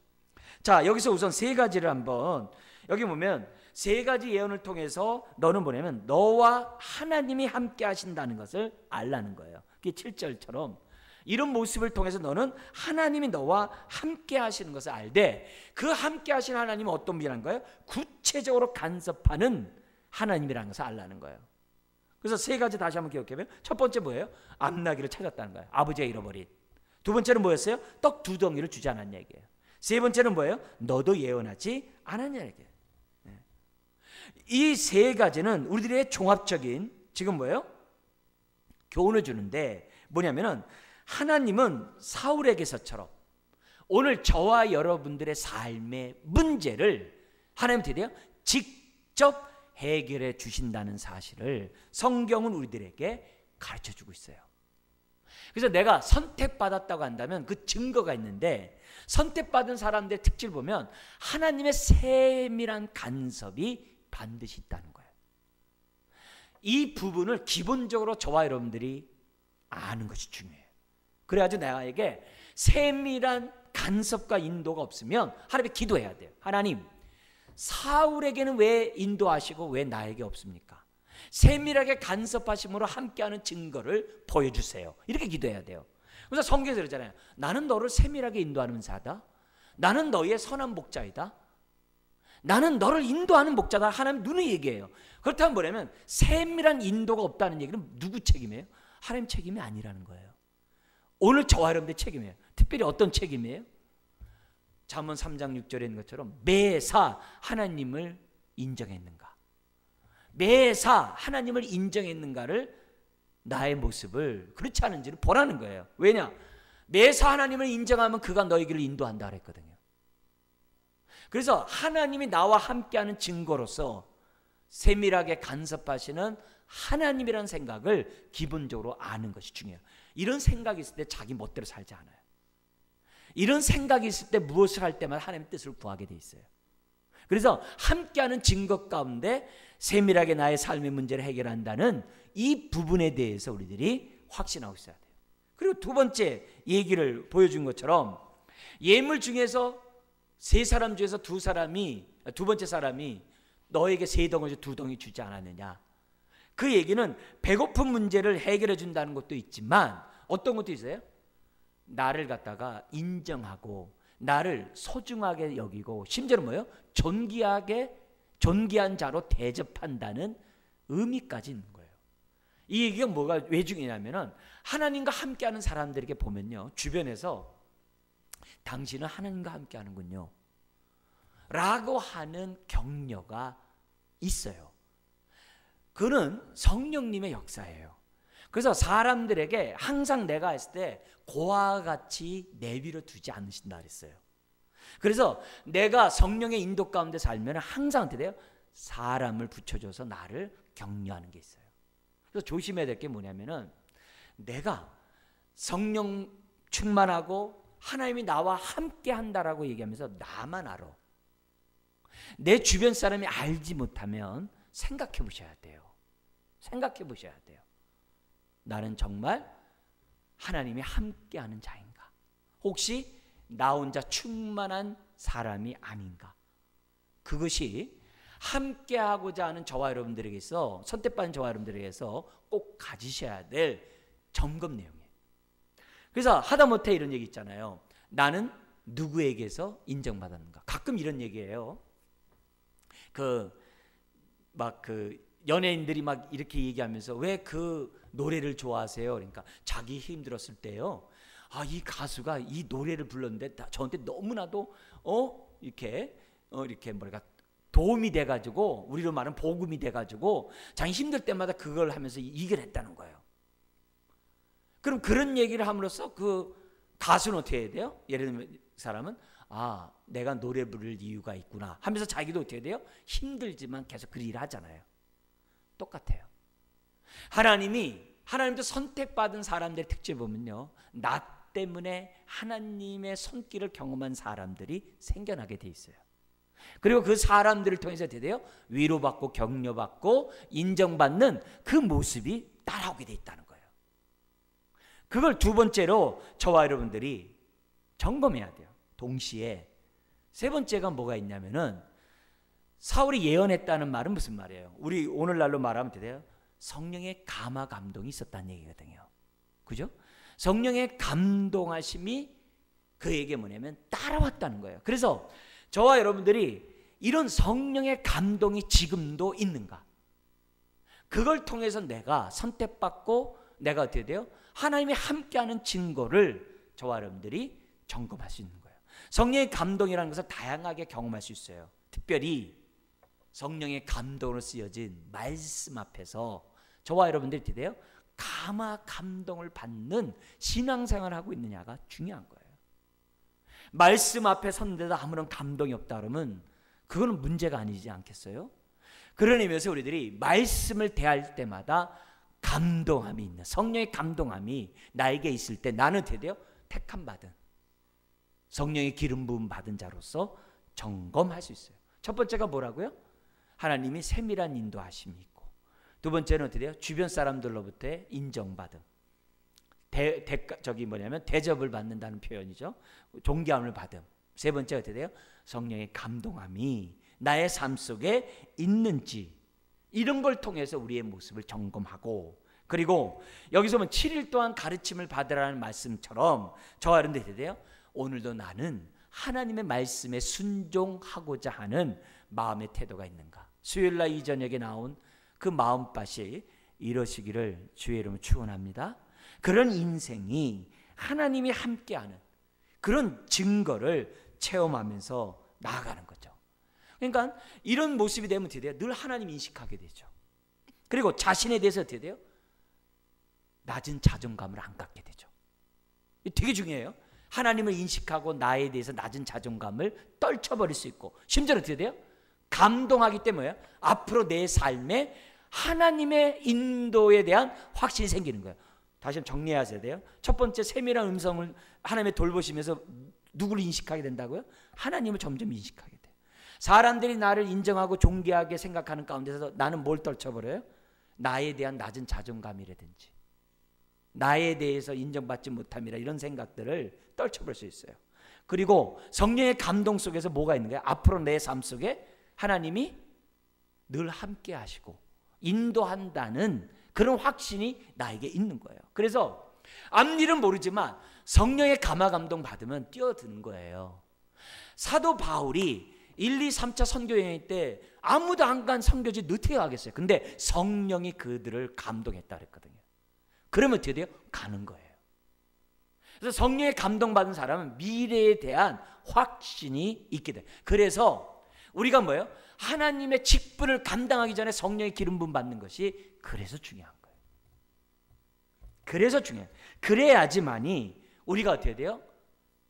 자, 여기서 우선 세 가지를 한번 여기 보면 세 가지 예언을 통해서 너는 뭐냐면 너와 하나님이 함께 하신다는 것을 알라는 거예요. 그게 7절처럼 이런 모습을 통해서 너는 하나님이 너와 함께 하시는 것을 알되 그 함께 하시는 하나님은 어떤 분이라는 거예요? 구체적으로 간섭하는 하나님이라는 것을 알라는 거예요. 그래서 세 가지 다시 한번 기억해보면 첫 번째 뭐예요? 암나귀를 찾았다는 거예요. 아버지가 잃어버린. 두 번째는 뭐였어요? 떡 2덩이를 주지 않았냐 얘기예요. 세 번째는 뭐예요? 너도 예언하지 않았냐 얘기예요. 이 세 가지는 우리들의 종합적인 지금 뭐예요? 교훈을 주는데 뭐냐면은 하나님은 사울에게서처럼 오늘 저와 여러분들의 삶의 문제를 하나님한테 대해 직접 해결해 주신다는 사실을 성경은 우리들에게 가르쳐 주고 있어요. 그래서 내가 선택받았다고 한다면 그 증거가 있는데 선택받은 사람들의 특질을 보면 하나님의 세밀한 간섭이 반드시 있다는 거예요. 이 부분을 기본적으로 저와 여러분들이 아는 것이 중요해요. 그래가지고 나에게 세밀한 간섭과 인도가 없으면 하나님께 기도해야 돼요. 하나님, 사울에게는 왜 인도하시고 왜 나에게 없습니까? 세밀하게 간섭하심으로 함께하는 증거를 보여주세요. 이렇게 기도해야 돼요. 그래서 성경에서 그러잖아요. 나는 너를 세밀하게 인도하는 자다. 나는 너의 선한 목자이다. 나는 너를 인도하는 목자다. 하나님 눈을 얘기해요. 그렇다면 뭐냐면 세밀한 인도가 없다는 얘기는 누구 책임이에요? 하나님 책임이 아니라는 거예요. 오늘 저와 여러분들의 책임이에요. 특별히 어떤 책임이에요? 잠언 3장 6절에 있는 것처럼 매사 하나님을 인정했는가? 매사 하나님을 인정했는가를 나의 모습을 그렇지 않은지를 보라는 거예요. 왜냐? 매사 하나님을 인정하면 그가 너희 길을 인도한다 그랬거든요. 그래서 하나님이 나와 함께하는 증거로서 세밀하게 간섭하시는 하나님이라는 생각을 기본적으로 아는 것이 중요해요. 이런 생각이 있을 때 자기 멋대로 살지 않아요. 이런 생각이 있을 때 무엇을 할 때마다 하나님의 뜻을 구하게 돼 있어요. 그래서 함께하는 증거 가운데 세밀하게 나의 삶의 문제를 해결한다는 이 부분에 대해서 우리들이 확신하고 있어야 돼요. 그리고 두 번째 얘기를 보여준 것처럼 예물 중에서 세 사람 중에서 두 번째 사람이 너에게 3덩이 2덩이 주지 않았느냐. 그 얘기는 배고픈 문제를 해결해 준다는 것도 있지만 어떤 것도 있어요? 나를 갖다가 인정하고 나를 소중하게 여기고 심지어는 뭐예요? 존귀한 자로 대접한다는 의미까지 있는 거예요. 이 얘기가 왜 중요하냐면은 하나님과 함께하는 사람들에게 보면요, 주변에서 당신은 하나님과 함께하는군요 라고 하는 격려가 있어요. 그는 성령님의 역사예요. 그래서 사람들에게 항상 내가 했을 때 고아와 같이 내버려 두지 않으신다 그랬어요. 그래서 내가 성령의 인도 가운데 살면 항상 어떻게 돼요? 사람을 붙여줘서 나를 격려하는 게 있어요. 그래서 조심해야 될 게 뭐냐면은 내가 성령 충만하고 하나님이 나와 함께 한다라고 얘기하면서 나만 알아. 내 주변 사람이 알지 못하면 생각해 보셔야 돼요. 생각해 보셔야 돼요. 나는 정말 하나님이 함께하는 자인가? 혹시 나 혼자 충만한 사람이 아닌가? 그것이 함께하고자 하는 저와 여러분들에게서, 선택받은 저와 여러분들에게서 꼭 가지셔야 될 점검 내용이에요. 그래서 하다못해 이런 얘기 있잖아요. 나는 누구에게서 인정받았는가? 가끔 이런 얘기예요. 연예인들이 막 이렇게 얘기하면서 왜 그 노래를 좋아하세요? 그러니까 자기 힘들었을 때요. 이 가수가 이 노래를 불렀는데 저한테 너무나도 이렇게 뭐랄까 도움이 돼가지고, 우리로 말하면 복음이 돼가지고 자기 힘들 때마다 그걸 하면서 이겨냈다는 거예요. 그럼 그런 얘기를 함으로써 그 가수는 어떻게 해야 돼요? 예를 들면 사람은 내가 노래 부를 이유가 있구나 하면서 자기도 어떻게 돼요? 힘들지만 계속 그 일을 하잖아요. 똑같아요. 하나님도 선택받은 사람들의 특징을 보면요, 나 때문에 하나님의 손길을 경험한 사람들이 생겨나게 돼 있어요. 그리고 그 사람들을 통해서 어떻게 돼요? 위로받고 격려받고 인정받는 그 모습이 따라오게 돼 있다는 거예요. 그걸 두 번째로 저와 여러분들이 점검해야 돼요. 동시에 세 번째가 뭐가 있냐면은, 사울이 예언했다는 말은 무슨 말이에요? 우리 오늘날로 말하면 돼요. 성령의 감화 감동이 있었다는 얘기거든요. 그죠? 성령의 감동하심이 그에게 뭐냐면 따라왔다는 거예요. 그래서 저와 여러분들이 이런 성령의 감동이 지금도 있는가? 그걸 통해서 내가 선택받고 내가 어떻게 돼요? 하나님이 함께하는 증거를 저와 여러분들이 점검할 수 있는 거예요. 성령의 감동이라는 것을 다양하게 경험할 수 있어요. 특별히 성령의 감동으로 쓰여진 말씀 앞에서 저와 여러분들이 어떻게 돼요? 감화 감동을 받는 신앙생활을 하고 있느냐가 중요한 거예요. 말씀 앞에 섰는데도 아무런 감동이 없다 그러면 그거는 문제가 아니지 않겠어요? 그런 의미에서 우리들이 말씀을 대할 때마다 감동함이 있는, 성령의 감동함이 나에게 있을 때 나는 어떻게 돼요? 택함받은, 성령의 기름 부음 받은 자로서 점검할 수 있어요. 첫 번째가 뭐라고요? 하나님이 세밀한 인도하심이 있고, 두 번째는 어떻게 돼요? 주변 사람들로부터의 인정받음, 대접을 받는다는 표현이죠. 존경함을 받음. 세 번째 어떻게 돼요? 성령의 감동함이 나의 삶 속에 있는지, 이런 걸 통해서 우리의 모습을 점검하고, 그리고 여기서 보면 7일 동안 가르침을 받으라는 말씀처럼 저와 여러분들이 어떻게 돼요? 오늘도 나는 하나님의 말씀에 순종하고자 하는 마음의 태도가 있는가? 수요일날 이 저녁에 나온 그 마음밭이 이러시기를 주의 이름으로 축원합니다. 그런 인생이 하나님이 함께하는 그런 증거를 체험하면서 나아가는 거죠. 그러니까 이런 모습이 되면 어떻게 돼요? 늘 하나님 인식하게 되죠. 그리고 자신에 대해서 어떻게 돼요? 낮은 자존감을 안 갖게 되죠. 되게 중요해요. 하나님을 인식하고 나에 대해서 낮은 자존감을 떨쳐버릴 수 있고, 심지어 어떻게 돼요? 감동하기 때문에 앞으로 내 삶에 하나님의 인도에 대한 확신이 생기는 거예요. 다시 한번 정리하셔야 돼요. 첫 번째, 세밀한 음성을 하나님의 돌보시면서 누구를 인식하게 된다고요? 하나님을 점점 인식하게 돼요. 사람들이 나를 인정하고 존귀하게 생각하는 가운데서 나는 뭘 떨쳐버려요? 나에 대한 낮은 자존감이라든지 나에 대해서 인정받지 못함이라 이런 생각들을 떨쳐버릴 수 있어요. 그리고 성령의 감동 속에서 뭐가 있는 거예요? 앞으로 내 삶 속에 하나님이 늘 함께 하시고 인도한다는 그런 확신이 나에게 있는 거예요. 그래서 앞일은 모르지만 성령의 감화 감동 받으면 뛰어드는 거예요. 사도 바울이 1, 2, 3차 선교 여행 때 아무도 안 간 선교지 어떻게 가겠어요? 근데 성령이 그들을 감동했다 그랬거든요. 그러면 어떻게 돼요? 가는 거예요. 그래서 성령의 감동받은 사람은 미래에 대한 확신이 있게 돼요. 그래서 우리가 뭐예요? 하나님의 직분을 감당하기 전에 성령의 기름 부음 받는 것이 그래서 중요한 거예요. 그래서 중요해요. 그래야지만이 우리가 어떻게 돼요?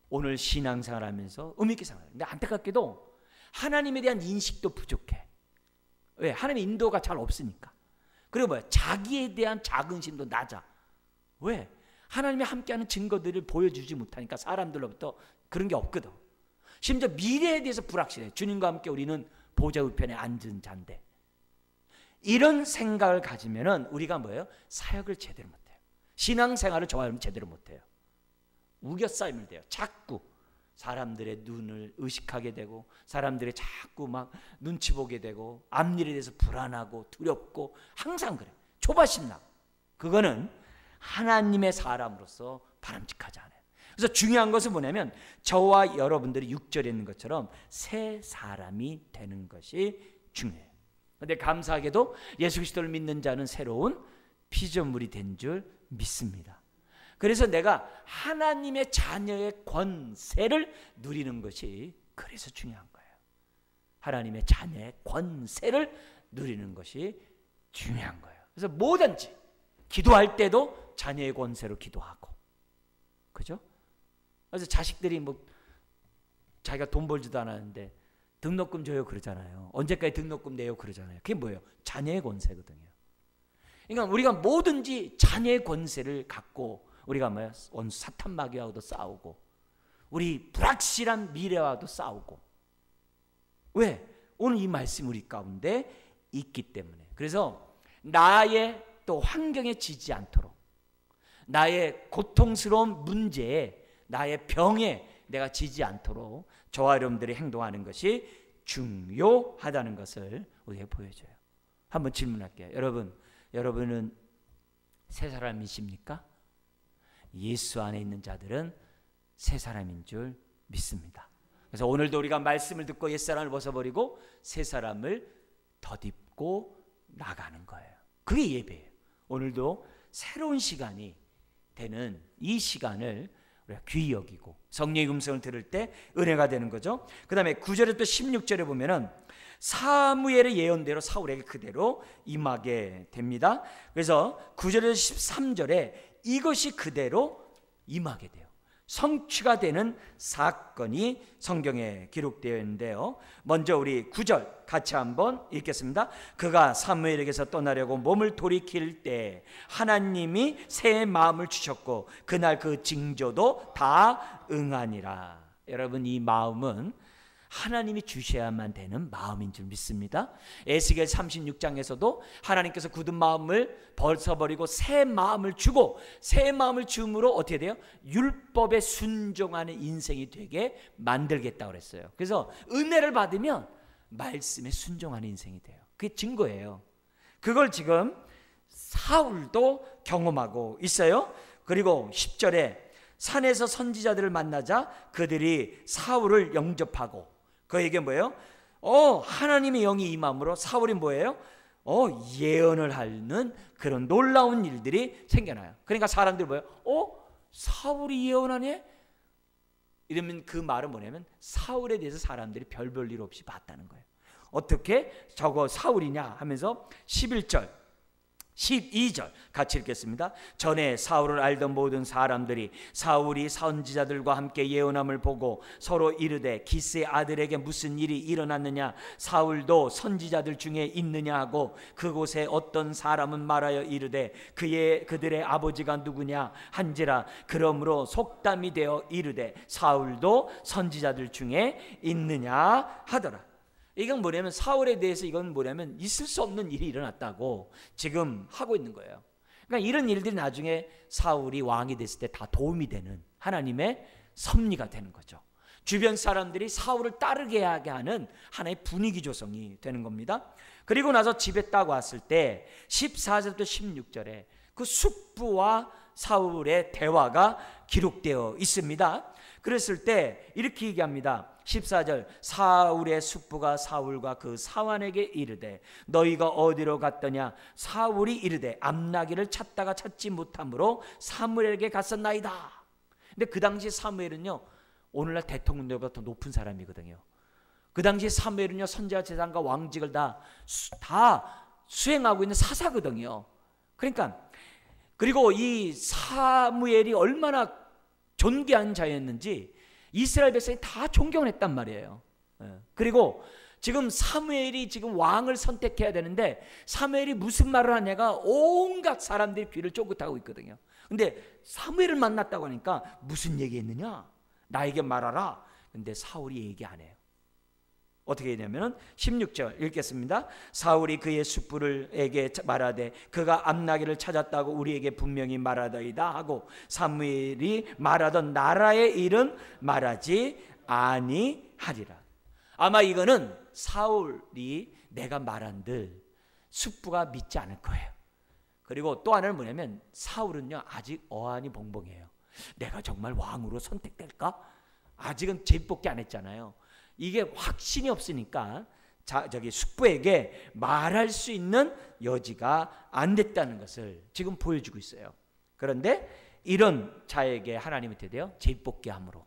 오늘 신앙생활 하면서 의미 있게 생활해요. 근데 안타깝게도 하나님에 대한 인식도 부족해. 왜? 하나님의 인도가 잘 없으니까. 그리고 뭐야? 자기에 대한 자긍심도 낮아. 왜? 하나님이 함께하는 증거들을 보여주지 못하니까 사람들로부터 그런 게 없거든. 심지어 미래에 대해서 불확실해. 주님과 함께 우리는 보좌 우편에 앉은 자인데, 이런 생각을 가지면은 우리가 뭐예요? 사역을 제대로 못해요. 신앙생활을 좋아하면 제대로 못해요. 우겨싸임을 돼요. 자꾸 사람들의 눈을 의식하게 되고, 사람들의 자꾸 막 눈치 보게 되고, 앞일에 대해서 불안하고 두렵고 항상 그래. 조바심 나고. 그거는 하나님의 사람으로서 바람직하지 않아요. 그래서 중요한 것은 뭐냐면 저와 여러분들이 6절에 있는 것처럼 새 사람이 되는 것이 중요해요. 그런데 감사하게도 예수 그리스도를 믿는 자는 새로운 피조물이 된 줄 믿습니다. 그래서 내가 하나님의 자녀의 권세를 누리는 것이 그래서 중요한 거예요. 하나님의 자녀의 권세를 누리는 것이 중요한 거예요. 그래서 뭐든지 기도할 때도 자녀의 권세로 기도하고, 그죠? 그래서 자식들이 뭐 자기가 돈 벌지도 않았는데 등록금 줘요 그러잖아요. 언제까지 등록금 내요 그러잖아요. 그게 뭐예요? 자녀의 권세거든요. 그러니까 우리가 뭐든지 자녀의 권세를 갖고 우리가 뭐야? 원수 사탄 마귀와도 싸우고, 우리 불확실한 미래와도 싸우고. 왜? 오늘 이 말씀 우리 가운데 있기 때문에. 그래서 나의 또 환경에 지지 않도록, 나의 고통스러운 문제에, 나의 병에 내가 지지 않도록 저와 여러분들이 행동하는 것이 중요하다는 것을 우리에게 보여줘요. 한번 질문할게요. 여러분은 새 사람이십니까? 예수 안에 있는 자들은 새 사람인 줄 믿습니다. 그래서 오늘도 우리가 말씀을 듣고 옛사람을 벗어버리고 새 사람을 덧입고 나가는 거예요. 그게 예배예요. 오늘도 새로운 시간이 되는 이 시간을 우리가 귀히 여기고 성령의 음성을 들을 때 은혜가 되는 거죠. 그 다음에 9절에 또 16절에 보면은 사무엘의 예언대로 사울에게 그대로 임하게 됩니다. 그래서 9절에서 13절에 이것이 그대로 임하게 돼요. 성취가 되는 사건이 성경에 기록되어 있는데요. 먼저 우리 9절 같이 한번 읽겠습니다. 그가 사무엘에게서 떠나려고 몸을 돌이킬 때 하나님이 새 마음을 주셨고 그날 그 징조도 다 응하니라. 여러분, 이 마음은 하나님이 주셔야만 되는 마음인 줄 믿습니다. 에스겔 36장에서도 하나님께서 굳은 마음을 벗어버리고 새 마음을 주고, 새 마음을 줌으로 어떻게 돼요? 율법에 순종하는 인생이 되게 만들겠다고 그랬어요. 그래서 은혜를 받으면 말씀에 순종하는 인생이 돼요. 그게 증거예요. 그걸 지금 사울도 경험하고 있어요. 그리고 10절에 산에서 선지자들을 만나자 그들이 사울을 영접하고, 그에게 뭐예요? 하나님의 영이 임함으로 사울이 뭐예요? 예언을 하는 그런 놀라운 일들이 생겨나요. 그러니까 사람들이 뭐예요? 사울이 예언하네? 이러면 그 말은 뭐냐면 사울에 대해서 사람들이 별 볼 일 없이 봤다는 거예요. 어떻게 저거 사울이냐 하면서 11절 12절 같이 읽겠습니다. 전에 사울을 알던 모든 사람들이 사울이 선지자들과 함께 예언함을 보고 서로 이르되 기스의 아들에게 무슨 일이 일어났느냐, 사울도 선지자들 중에 있느냐 하고 그곳에 어떤 사람은 말하여 이르되 그들의 아버지가 누구냐 한지라. 그러므로 속담이 되어 이르되 사울도 선지자들 중에 있느냐 하더라. 이건 뭐냐면 사울에 대해서 이건 뭐냐면 있을 수 없는 일이 일어났다고 지금 하고 있는 거예요. 그러니까 이런 일들이 나중에 사울이 왕이 됐을 때 다 도움이 되는 하나님의 섭리가 되는 거죠. 주변 사람들이 사울을 따르게 하게 하는 하나의 분위기 조성이 되는 겁니다. 그리고 나서 집에 딱 왔을 때 14절부터 16절에 그 숙부와 사울의 대화가 기록되어 있습니다. 그랬을 때 이렇게 얘기합니다. 14절 사울의 숙부가 사울과 그 사환에게 이르되 너희가 어디로 갔더냐. 사울이 이르되 암나기를 찾다가 찾지 못함으로 사무엘에게 갔었나이다. 근데 그 당시 사무엘은요 오늘날 대통령보다 더 높은 사람이거든요. 그 당시 사무엘은요 선지자 재산과 왕직을 다 수행하고 있는 사사거든요. 그러니까 그리고 이 사무엘이 얼마나 존귀한 자였는지 이스라엘 백성이 다 존경을 했단 말이에요. 그리고 지금 사무엘이 지금 왕을 선택해야 되는데 사무엘이 무슨 말을 하냐가 온갖 사람들이 귀를 쫑긋하고 있거든요. 근데 사무엘을 만났다고 하니까 무슨 얘기했느냐? 나에게 말하라. 근데 사울이 얘기 안 해요. 어떻게 했냐면 16절 읽겠습니다. 사울이 그의 숯불에게 말하되 그가 암나기를 찾았다고 우리에게 분명히 말하더이다 하고 사무엘이 말하던 나라의 일은 말하지 아니하리라. 아마 이거는 사울이 내가 말한들 숯불가 믿지 않을 거예요. 그리고 또 하나는 뭐냐면 사울은요 아직 어안이 봉봉해요. 내가 정말 왕으로 선택될까? 아직은 제복기 안 했잖아요. 이게 확신이 없으니까 저기 숙부에게 말할 수 있는 여지가 안 됐다는 것을 지금 보여주고 있어요. 그런데 이런 자에게 하나님이 어떻게 제복기함으로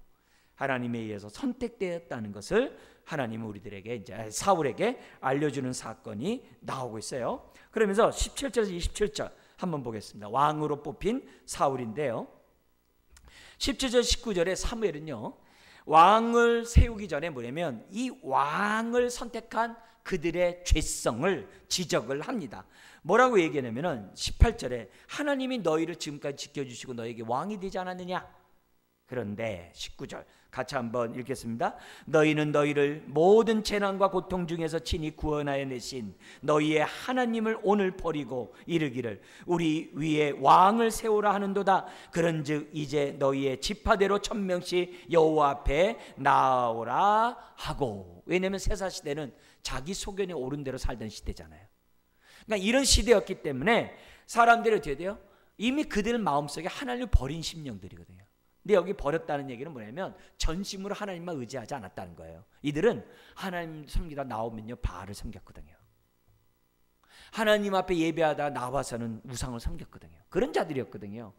하나님에 의해서 선택되었다는 것을 하나님은 우리들에게 이제 사울에게 알려주는 사건이 나오고 있어요. 그러면서 17절에서 27절 한번 보겠습니다. 왕으로 뽑힌 사울인데요. 17절 19절에 사무엘은요 왕을 세우기 전에 뭐냐면 이 왕을 선택한 그들의 죄성을 지적을 합니다. 뭐라고 얘기하냐면 18절에 하나님이 너희를 지금까지 지켜주시고 너에게 왕이 되지 않았느냐? 그런데 19절 같이 한번 읽겠습니다. 너희는 너희를 모든 재난과 고통 중에서 친히 구원하여 내신 너희의 하나님을 오늘 버리고 이르기를 우리 위에 왕을 세우라 하는도다. 그런즉 이제 너희의 지파대로 1000명씩 여호와 앞에 나오라 하고. 왜냐하면 세사시대는 자기 소견에 옳은 대로 살던 시대잖아요. 그러니까 이런 시대였기 때문에 사람들이 어떻게 돼요? 이미 그들 마음속에 하나님을 버린 심령들이거든요. 근데 여기 버렸다는 얘기는 뭐냐면 전심으로 하나님만 의지하지 않았다는 거예요. 이들은 하나님 섬기다 나오면요 바알을 섬겼거든요. 하나님 앞에 예배하다 나와서는 우상을 섬겼거든요. 그런 자들이었거든요.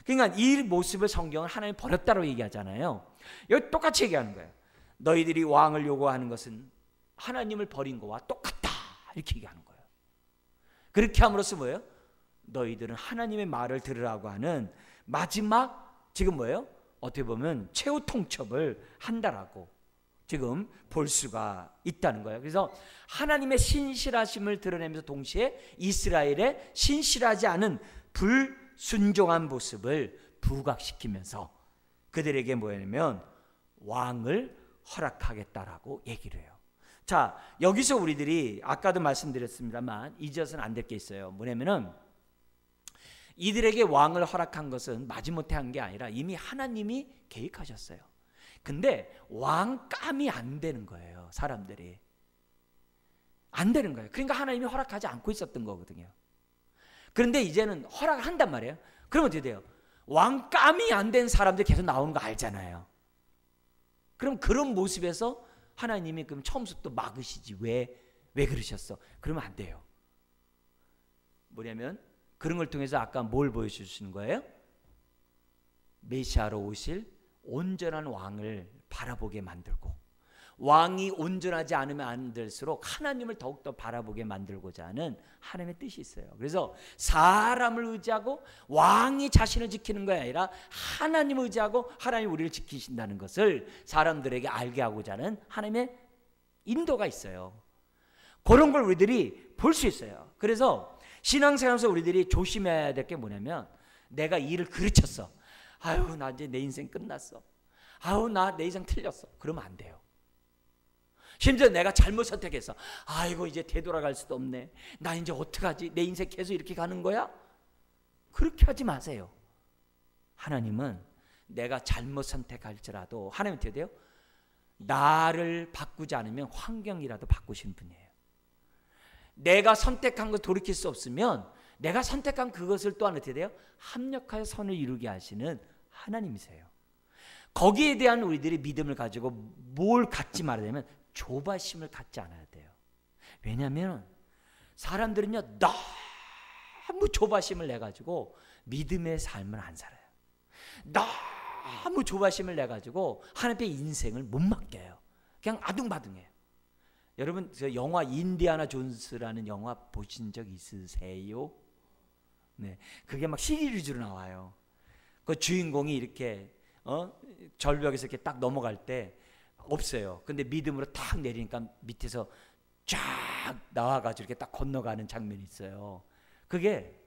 그러니까 이 모습을 성경은 하나님 버렸다고 얘기하잖아요. 여기 똑같이 얘기하는 거예요. 너희들이 왕을 요구하는 것은 하나님을 버린 거와 똑같다 이렇게 얘기하는 거예요. 그렇게 함으로써 뭐예요? 너희들은 하나님의 말을 들으라고 하는 마지막 지금 뭐예요? 어떻게 보면 최후 통첩을 한다라고 지금 볼 수가 있다는 거예요. 그래서 하나님의 신실하심을 드러내면서 동시에 이스라엘의 신실하지 않은 불순종한 모습을 부각시키면서 그들에게 뭐냐면 왕을 허락하겠다라고 얘기를 해요. 자, 여기서 우리들이 아까도 말씀드렸습니다만 잊어서는 안 될 게 있어요. 뭐냐면은 이들에게 왕을 허락한 것은 마지못해 한 게 아니라 이미 하나님이 계획하셨어요. 근데 왕감이 안 되는 거예요. 사람들이 안 되는 거예요. 그러니까 하나님이 허락하지 않고 있었던 거거든요. 그런데 이제는 허락을 한단 말이에요. 그러면 어떻게 돼요? 왕감이 안 된 사람들이 계속 나오는 거 알잖아요. 그럼 그런 모습에서 하나님이 그럼 처음부터 막으시지 왜 그러셨어? 그러면 안 돼요. 뭐냐면 그런 걸 통해서 아까 뭘 보여주시는 거예요? 메시아로 오실 온전한 왕을 바라보게 만들고 왕이 온전하지 않으면 안 될수록 하나님을 더욱더 바라보게 만들고자 하는 하나님의 뜻이 있어요. 그래서 사람을 의지하고 왕이 자신을 지키는 것이 아니라 하나님을 의지하고 하나님이 우리를 지키신다는 것을 사람들에게 알게 하고자 하는 하나님의 인도가 있어요. 그런 걸 우리들이 볼 수 있어요. 그래서 신앙생활에서 우리들이 조심해야 될 게 뭐냐면 내가 일을 그르쳤어. 아유 나 이제 내 인생 끝났어. 아유 나 내 인생 틀렸어. 그러면 안 돼요. 심지어 내가 잘못 선택해서 아이고 이제 되돌아갈 수도 없네. 나 이제 어떡하지? 내 인생 계속 이렇게 가는 거야? 그렇게 하지 마세요. 하나님은 내가 잘못 선택할지라도 하나님 어떻게 돼요? 나를 바꾸지 않으면 환경이라도 바꾸시는 분이에요. 내가 선택한 걸 돌이킬 수 없으면 내가 선택한 그것을 또한 어떻게 돼요? 합력하여 선을 이루게 하시는 하나님이세요. 거기에 대한 우리들이 믿음을 가지고 뭘 갖지 말아야 되면 조바심을 갖지 않아야 돼요. 왜냐하면 사람들은요 너무 조바심을 내가지고 믿음의 삶을 안 살아요. 너무 조바심을 내가지고 하나님의 인생을 못 맡겨요. 그냥 아둥바둥해요. 여러분 저 영화 인디아나 존스라는 영화 보신 적 있으세요? 네, 그게 막 시리즈로 나와요. 그 주인공이 이렇게 절벽에서 이렇게 딱 넘어갈 때 없어요. 근데 믿음으로 딱 내리니까 밑에서 쫙 나와가지고 이렇게 딱 건너가는 장면이 있어요. 그게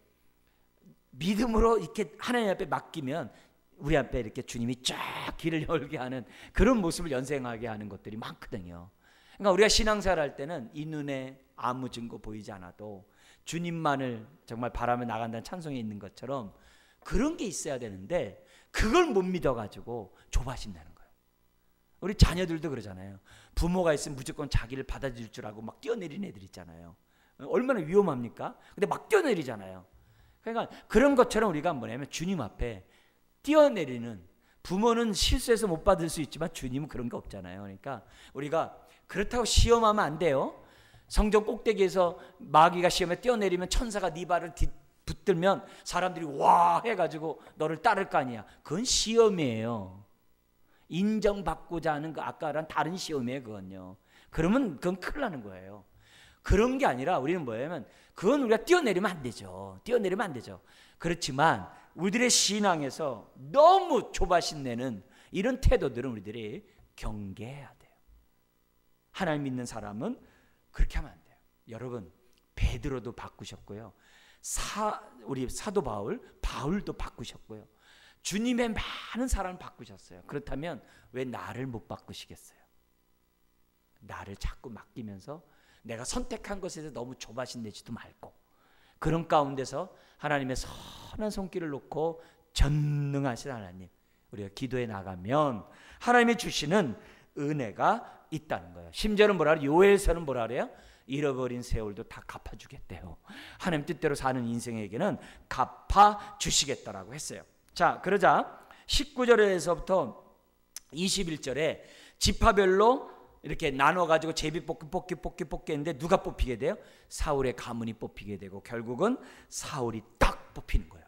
믿음으로 이렇게 하나님 앞에 맡기면 우리 앞에 이렇게 주님이 쫙 길을 열게 하는 그런 모습을 연생하게 하는 것들이 많거든요. 그러니까 우리가 신앙생활 할 때는 이 눈에 아무 증거 보이지 않아도 주님만을 정말 바라며 나간다는 찬송에 있는 것처럼 그런 게 있어야 되는데 그걸 못 믿어가지고 조바심내는 거예요. 우리 자녀들도 그러잖아요. 부모가 있으면 무조건 자기를 받아줄 줄 알고 막 뛰어내리는 애들 있잖아요. 얼마나 위험합니까? 근데 막 뛰어내리잖아요. 그러니까 그런 것처럼 우리가 뭐냐면 주님 앞에 뛰어내리는, 부모는 실수해서 못 받을 수 있지만 주님은 그런 거 없잖아요. 그러니까 우리가 그렇다고 시험하면 안 돼요. 성전 꼭대기에서 마귀가 시험에 뛰어내리면 천사가 네 발을 붙들면 사람들이 와 해가지고 너를 따를 거 아니야. 그건 시험이에요. 인정받고자 하는 그 아까랑 다른 시험이에요. 그건요. 그러면 그건 큰일 나는 거예요. 그런 게 아니라 우리는 뭐냐면 그건 우리가 뛰어내리면 안 되죠. 뛰어내리면 안 되죠. 그렇지만 우리들의 신앙에서 너무 조바심 내는 이런 태도들은 우리들이 경계해야 돼요. 하나님 믿는 사람은 그렇게 하면 안 돼요. 여러분, 베드로도 바꾸셨고요. 우리 사도 바울도 바꾸셨고요. 주님의 많은 사람을 바꾸셨어요. 그렇다면 왜 나를 못 바꾸시겠어요? 나를 자꾸 맡기면서 내가 선택한 것에서 너무 조바심 내지도 말고 그런 가운데서 하나님의 선한 손길을 놓고 전능하신 하나님, 우리가 기도해 나가면 하나님이 주시는 은혜가 있다는 거예요. 심지어는 뭐라 그래요? 요엘서는 뭐라 그래요? 잃어버린 세월도 다 갚아주겠대요. 하나님 뜻대로 사는 인생에게는 갚아주시겠다라고 했어요. 자, 그러자 19절에서부터 21절에 지파별로 이렇게 나눠가지고 제비뽑기 했는데 누가 뽑히게 돼요? 사울의 가문이 뽑히게 되고 결국은 사울이 딱 뽑히는 거예요.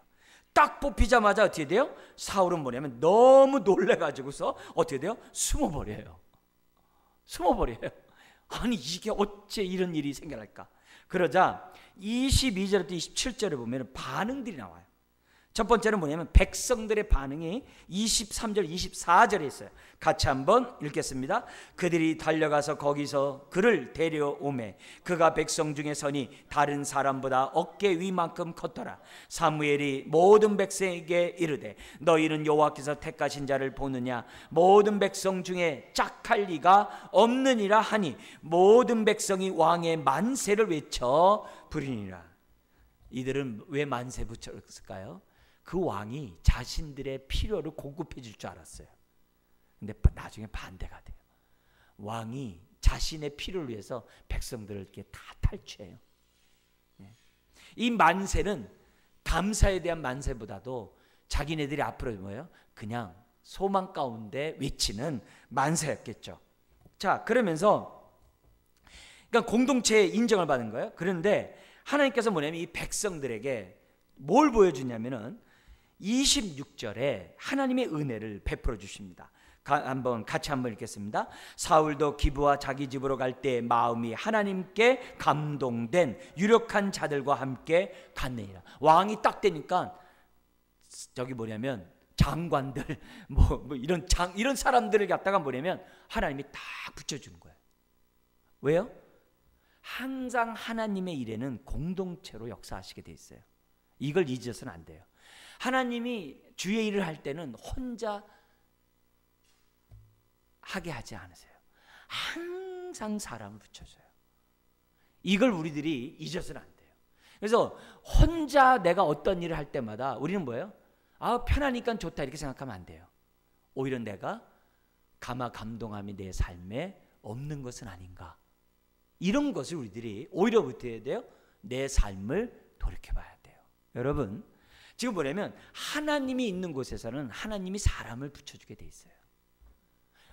딱 뽑히자마자 어떻게 돼요? 사울은 뭐냐면 너무 놀래가지고서 어떻게 돼요? 숨어버려요. 아니 이게 어째 이런 일이 생겨날까? 그러자 22절부터 27절에 보면 반응들이 나와요. 첫 번째는 뭐냐면 백성들의 반응이 23절 24절에 있어요. 같이 한번 읽겠습니다. 그들이 달려가서 거기서 그를 데려오매 그가 백성 중에 서니 다른 사람보다 어깨 위만큼 컸더라. 사무엘이 모든 백성에게 이르되 너희는 여호와께서 택하신 자를 보느냐? 모든 백성 중에 짝할 리가 없느니라 하니 모든 백성이 왕의 만세를 외쳐 부르니라. 이들은 왜 만세 붙였을까요? 그 왕이 자신들의 필요를 공급해 줄 줄 알았어요. 근데 나중에 반대가 돼요. 왕이 자신의 필요를 위해서 백성들을 이렇게 다 탈취해요. 이 만세는 감사에 대한 만세보다도 자기네들이 앞으로 뭐예요? 그냥 소망 가운데 외치는 만세였겠죠. 자, 그러면서 그러니까 공동체의 인정을 받은 거예요. 그런데 하나님께서 뭐냐면 이 백성들에게 뭘 보여주냐면은 26절에 하나님의 은혜를 베풀어 주십니다. 같이 한번 읽겠습니다. 사울도 기브와 자기 집으로 갈 때 마음이 하나님께 감동된 유력한 자들과 함께 갔느니라. 왕이 딱 되니까 저기 뭐냐면 장관들 이런 사람들을 갖다가 뭐냐면 하나님이 딱 붙여주는 거예요. 왜요? 항상 하나님의 일에는 공동체로 역사하시게 돼 있어요. 이걸 잊어서는 안 돼요. 하나님이 주의 일을 할 때는 혼자 하게 하지 않으세요. 항상 사람을 붙여줘요. 이걸 우리들이 잊어서는 안 돼요. 그래서 혼자 내가 어떤 일을 할 때마다 우리는 뭐예요? 편하니까 좋다 이렇게 생각하면 안 돼요. 오히려 내가 감동함이 내 삶에 없는 것은 아닌가. 이런 것을 우리들이 오히려 어떻게 해야 돼요? 내 삶을 돌이켜봐야 돼요. 여러분, 지금 뭐냐면 하나님이 있는 곳에서는 하나님이 사람을 붙여주게 돼 있어요.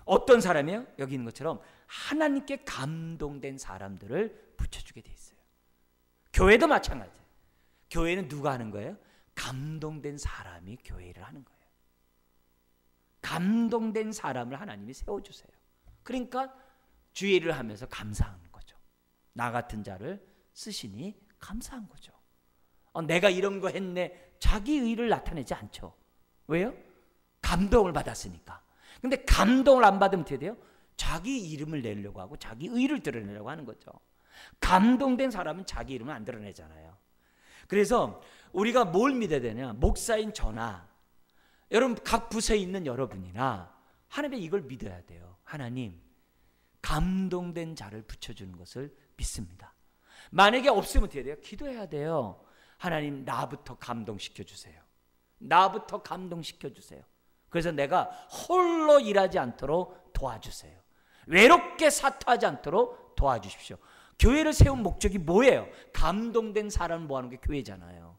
어떤 사람이요? 여기 있는 것처럼 하나님께 감동된 사람들을 붙여주게 돼 있어요. 교회도 마찬가지예요. 교회는 누가 하는 거예요? 감동된 사람이 교회 일을 하는 거예요. 감동된 사람을 하나님이 세워주세요. 그러니까 주의 일을 하면서 감사하는 거죠. 나 같은 자를 쓰시니 감사한 거죠. 내가 이런 거 했네. 자기 의를 나타내지 않죠. 왜요? 감동을 받았으니까. 근데 감동을 안 받으면 어떻게 돼요? 자기 이름을 내려고 하고 자기 의를 드러내려고 하는 거죠. 감동된 사람은 자기 이름을 안 드러내잖아요. 그래서 우리가 뭘 믿어야 되냐? 목사인 저나 여러분 각 부서에 있는 여러분이나 하나님의 이걸 믿어야 돼요. 하나님, 감동된 자를 붙여주는 것을 믿습니다. 만약에 없으면 어떻게 돼요? 기도해야 돼요. 하나님, 나부터 감동시켜 주세요. 나부터 감동시켜 주세요. 그래서 내가 홀로 일하지 않도록 도와주세요. 외롭게 사투하지 않도록 도와주십시오. 교회를 세운 목적이 뭐예요? 감동된 사람을 모아놓은 게 교회잖아요.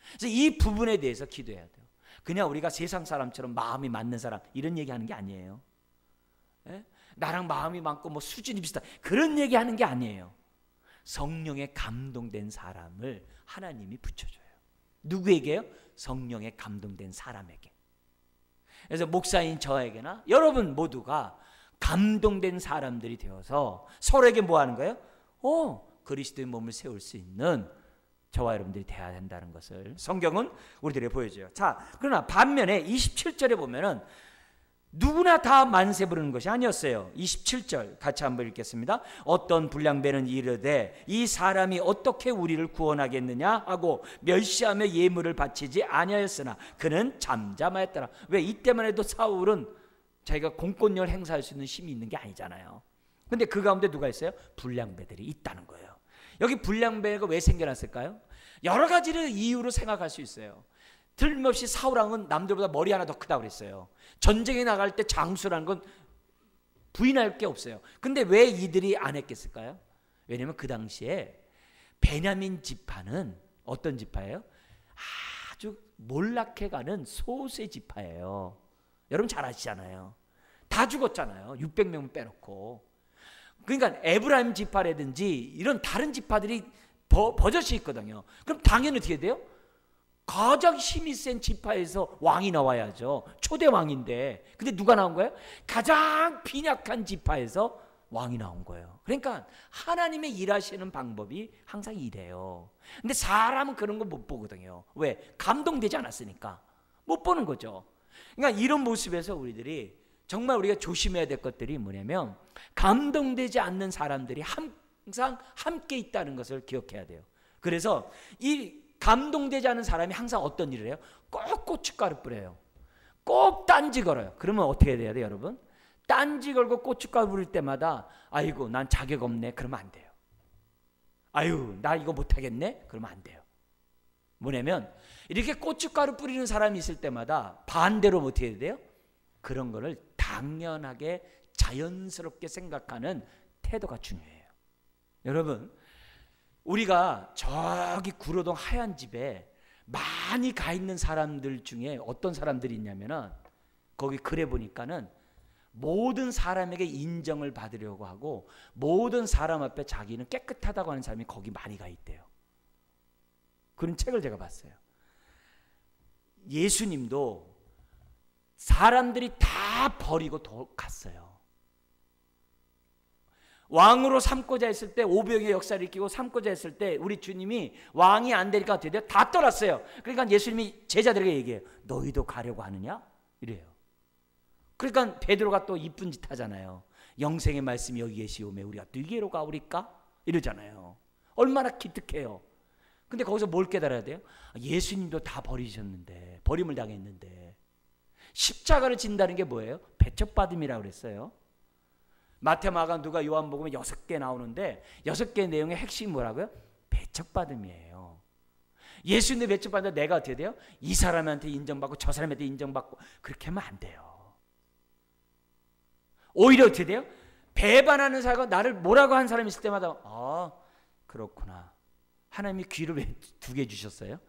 그래서 이 부분에 대해서 기도해야 돼요. 그냥 우리가 세상 사람처럼 마음이 맞는 사람 이런 얘기하는 게 아니에요. 예? 나랑 마음이 맞고 뭐 수준이 비슷한 그런 얘기하는 게 아니에요. 성령에 감동된 사람을 하나님이 붙여줘요. 누구에게요? 성령에 감동된 사람에게. 그래서 목사인 저에게나 여러분 모두가 감동된 사람들이 되어서 서로에게 뭐 하는 거예요? 그리스도의 몸을 세울 수 있는 저와 여러분들이 돼야 된다는 것을 성경은 우리들에게 보여줘요. 자, 그러나 반면에 27절에 보면은 누구나 다 만세 부르는 것이 아니었어요. 27절 같이 한번 읽겠습니다. 어떤 불량배는 이르되 이 사람이 어떻게 우리를 구원하겠느냐 하고 멸시하며 예물을 바치지 아니하였으나 그는 잠잠하였더라. 왜? 이때만 해도 사울은 자기가 공권력을 행사할 수 있는 힘이 있는 게 아니잖아요. 근데 그 가운데 누가 있어요? 불량배들이 있다는 거예요. 여기 불량배가 왜 생겨났을까요? 여러 가지를 이유로 생각할 수 있어요. 틀림없이 사울왕은 남들보다 머리 하나 더 크다고 그랬어요. 전쟁에 나갈 때 장수라는 건 부인할 게 없어요. 근데 왜 이들이 안 했겠을까요? 왜냐하면 그 당시에 베냐민 지파는 어떤 지파예요? 아주 몰락해가는 소수의 지파예요. 여러분 잘 아시잖아요. 다 죽었잖아요. 600명 빼놓고. 그러니까 에브라임 지파라든지 이런 다른 지파들이 버젓이 있거든요. 그럼 당연히 어떻게 돼요? 가장 힘이 센 지파에서 왕이 나와야죠. 초대 왕인데. 근데 누가 나온 거예요? 가장 빈약한 지파에서 왕이 나온 거예요. 그러니까 하나님의 일하시는 방법이 항상 이래요. 근데 사람은 그런 거 못 보거든요. 왜? 감동되지 않았으니까. 못 보는 거죠. 그러니까 이런 모습에서 우리들이 정말 우리가 조심해야 될 것들이 뭐냐면 감동되지 않는 사람들이 항상 함께 있다는 것을 기억해야 돼요. 그래서 이 감동되지 않은 사람이 항상 어떤 일을 해요? 꼭 고춧가루 뿌려요. 꼭 딴지 걸어요. 그러면 어떻게 해야 돼요, 여러분? 딴지 걸고 고춧가루 뿌릴 때마다 아이고 난 자격 없네. 그러면 안 돼요. 아유 나 이거 못하겠네. 그러면 안 돼요. 뭐냐면 이렇게 고춧가루 뿌리는 사람이 있을 때마다 반대로 어떻게 해야 돼요? 그런 거를 당연하게 자연스럽게 생각하는 태도가 중요해요. 여러분 우리가 저기 구로동 하얀 집에 많이 가 있는 사람들 중에 어떤 사람들이 있냐면은 거기 글에 보니까는 모든 사람에게 인정을 받으려고 하고 모든 사람 앞에 자기는 깨끗하다고 하는 사람이 거기 많이 가 있대요. 그런 책을 제가 봤어요. 예수님도 사람들이 다 버리고 갔어요. 왕으로 삼고자 했을 때 500의 역사를 일으키고 삼고자 했을 때 우리 주님이 왕이 안 되니까 어떻게 돼요? 다 떠났어요. 그러니까 예수님이 제자들에게 얘기해요. 너희도 가려고 하느냐? 이래요. 그러니까 베드로가 또 이쁜 짓 하잖아요. 영생의 말씀이 여기 계시오매 우리가 누구로 가오리까? 이러잖아요. 얼마나 기특해요. 근데 거기서 뭘 깨달아야 돼요? 예수님도 다 버리셨는데 버림을 당했는데 십자가를 진다는 게 뭐예요? 배척받음이라고 그랬어요. 마태, 마가, 누가, 요한복음에 6개 나오는데 6개 내용의 핵심이 뭐라고요? 배척받음이에요. 예수님도 배척받는데 내가 어떻게 돼요? 이 사람한테 인정받고 저 사람한테 인정받고 그렇게 하면 안 돼요. 오히려 어떻게 돼요? 배반하는 사람과 나를 뭐라고 한 사람이 있을 때마다 그렇구나. 하나님이 귀를 왜 2개 주셨어요?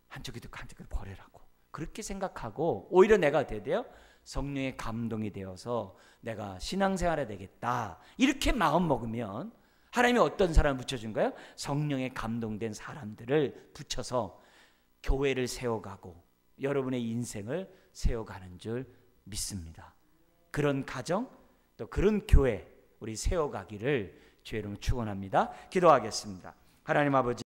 한쪽에 듣고 한쪽에 버리라고. 그렇게 생각하고 오히려 내가 어떻게 돼요? 성령의 감동이 되어서 내가 신앙생활해야 되겠다. 이렇게 마음 먹으면 하나님이 어떤 사람을 붙여준 거예요? 성령의 감동된 사람들을 붙여서 교회를 세워가고 여러분의 인생을 세워가는 줄 믿습니다. 그런 가정 또 그런 교회 우리 세워가기를 주의 이름으로 축원합니다. 기도하겠습니다. 하나님 아버지